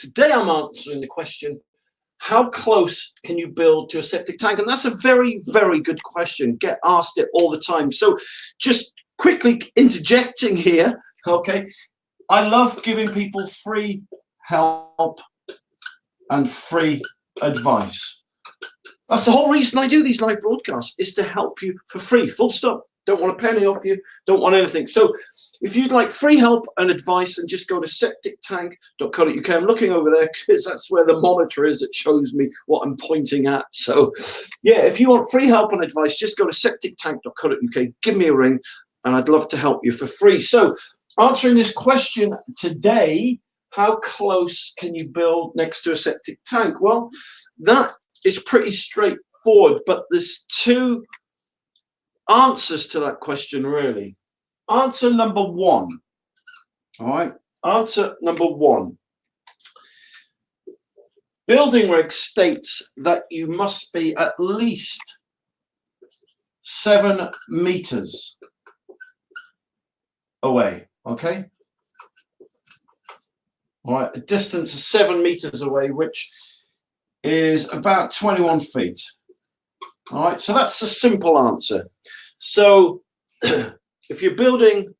today I'm answering the question, how close can you build to a septic tank? And that's a very, very good question. Get asked it all the time. So just quickly interjecting here, okay, I love giving people free help and free advice. That's the whole reason I do these live broadcasts, is to help you for free, full stop. Don't want a penny off you, don't want anything. So if you'd like free help and advice, then just go to septictank.co.uk. I'm looking over there because that's where the monitor is that shows me what I'm pointing at. So yeah, if you want free help and advice, just go to septictank.co.uk, give me a ring, and I'd love to help you for free. So answering this question today, how close can you build next to a septic tank? Well, that is pretty straightforward, but there's two answers to that question, really. Answer number one, all right? Answer number one. Building reg states that you must be at least 7 meters away, okay? All right, a distance of 7 meters away, which is about 21 feet. All right, so that's a simple answer. So if you're building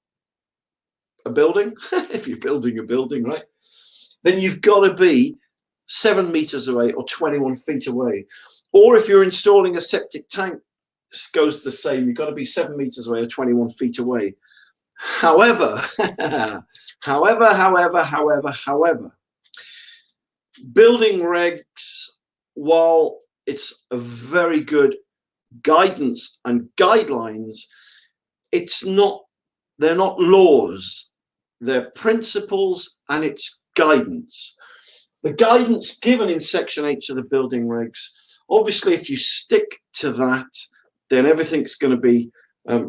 a building, if you're building a building, right, then you've got to be 7 meters away or 21 feet away. Or if you're installing a septic tank, this goes the same. You've got to be 7 meters away or 21 feet away. However, however, building regs, while it's a very good guidance and guidelines, they're not laws, they're principles, and it's guidance. The guidance given in section 8 of the building regs, obviously if you stick to that, then everything's going to be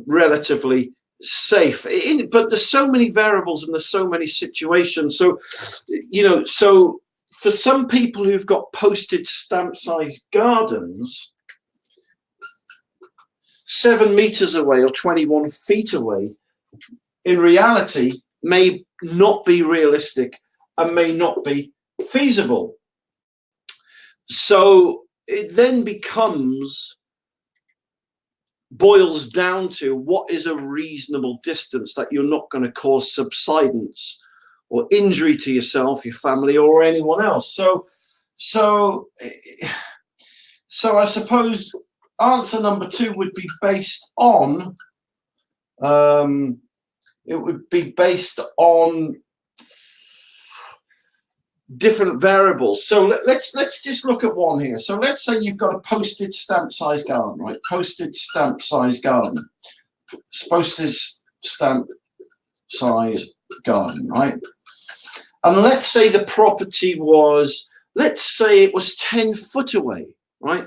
relatively safe. But there's so many variables and there's so many situations. So, so for some people who've got postage stamp size gardens, 7 meters away or 21 feet away, in reality, may not be realistic and may not be feasible. So it then boils down to what is a reasonable distance that you're not going to cause subsidence or injury to yourself, your family, or anyone else. So I suppose answer number 2 would be based on different variables. So let's just look at one here. So let's say you've got a postage stamp size garden, right? Postage stamp size garden. Postage stamp size garden, right? And let's say the property was, let's say it was 10 foot away, right?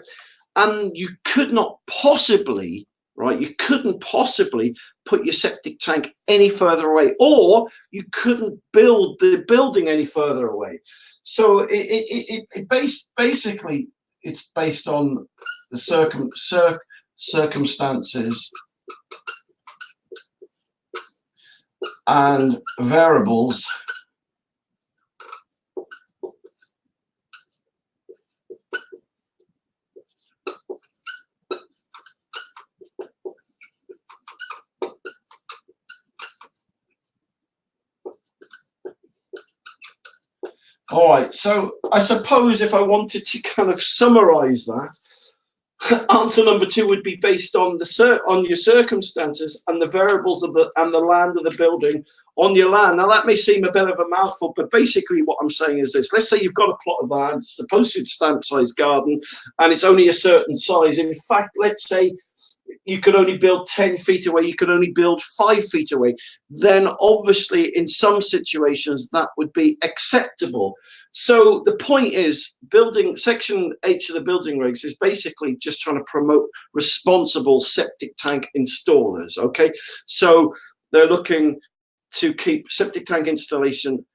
And you could not possibly, right? You couldn't possibly put your septic tank any further away, or you couldn't build the building any further away. So basically it's based on the circumstances and variables All right, so I suppose if I wanted to kind of summarize that, answer number 2 would be based on your circumstances and the variables of the land of the building on your land. Now that may seem a bit of a mouthful, but basically what I'm saying is this: let's say you've got a plot of land, it's a postage stamp size garden, and it's only a certain size. In fact, let's say you could only build 10 feet away, you could only build 5 feet away, then obviously in some situations that would be acceptable. So the point is, section 8 of the building regs is basically just trying to promote responsible septic tank installers, okay? So they're looking to keep septic tank installation,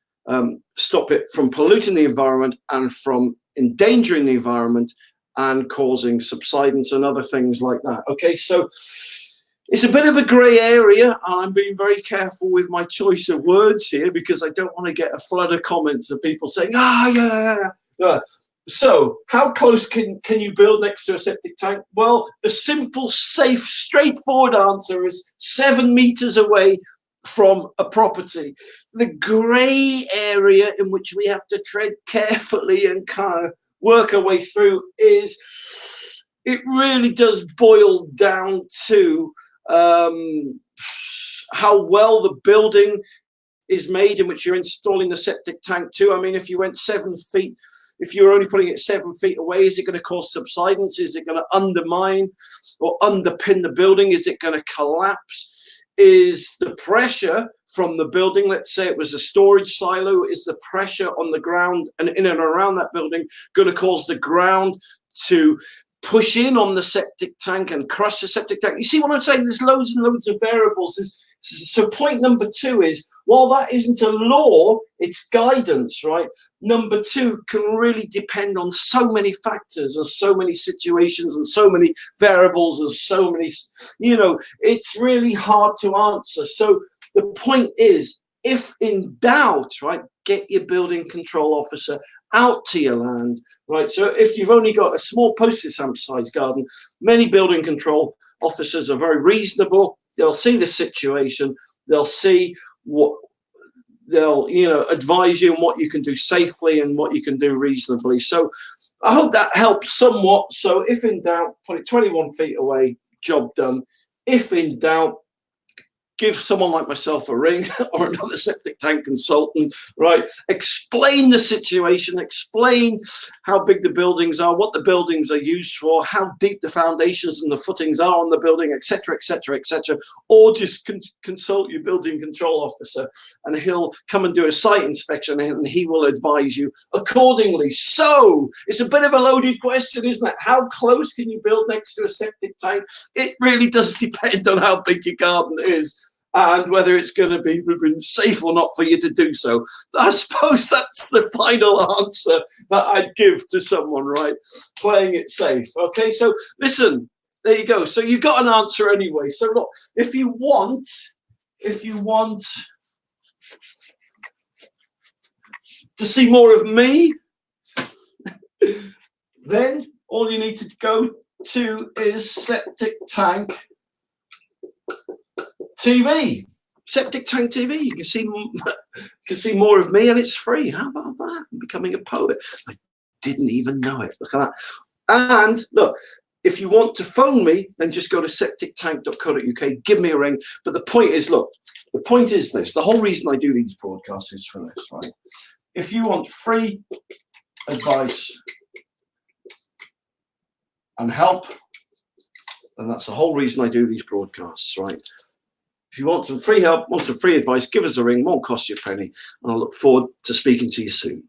stop it from polluting the environment and from endangering the environment and causing subsidence and other things like that. Okay, so It's a bit of a grey area, and I'm being very careful with my choice of words here because I don't want to get a flood of comments of people saying, yeah. So how close can you build next to a septic tank? Well, the simple, safe, straightforward answer is 7 meters away from a property. The grey area in which we have to tread carefully and kind of work our way through is, it really does boil down to how well the building is made in which you're installing the septic tank to. I mean, if you went 7 feet, if you're only putting it 7 feet away, is it going to cause subsidence? Is it going to undermine or underpin the building? Is it going to collapse? Is the pressure from the building, let's say it was a storage silo, is the pressure on the ground and in and around that building going to cause the ground to push in on the septic tank and crush the septic tank? You see what I'm saying? There's loads and loads of variables. So point number 2 is, while that isn't a law, it's guidance, right? Number 2 can really depend on so many factors and so many situations and so many variables and so many, it's really hard to answer. So the point is, if in doubt, right, get your building control officer out to your land, right? So if you've only got a small postage stamp size garden, many building control officers are very reasonable. They'll see the situation. They'll see what they'll, advise you on what you can do safely and what you can do reasonably. So I hope that helps somewhat. So if in doubt, put it 21 feet away, job done. If in doubt, give someone like myself a ring or another septic tank consultant, right? Explain the situation, explain how big the buildings are, what the buildings are used for, how deep the foundations and the footings are on the building, etc., etc., etc. Or just consult your building control officer and he'll come and do a site inspection and he will advise you accordingly. So it's a bit of a loaded question, isn't it? How close can you build next to a septic tank? It really does depend on how big your garden is and whether it's going to be safe or not for you to do so. I suppose that's the final answer that I'd give to someone, right? Playing it safe. Okay, so listen, there you go. So you got an answer anyway. So look, if you want to see more of me, then all you need to go to is Septic Tank TV. Septic Tank TV. You can see more of me, and it's free. How about that? I'm becoming a poet. I didn't even know it. Look at that. And look, if you want to phone me, then just go to septictank.co.uk. Give me a ring. But the point is, look, the point is this. The whole reason I do these broadcasts is for this, right? If you want free advice and help, then that's the whole reason I do these broadcasts, right? If you want some free help, want some free advice, give us a ring. Won't cost you a penny. And I look forward to speaking to you soon.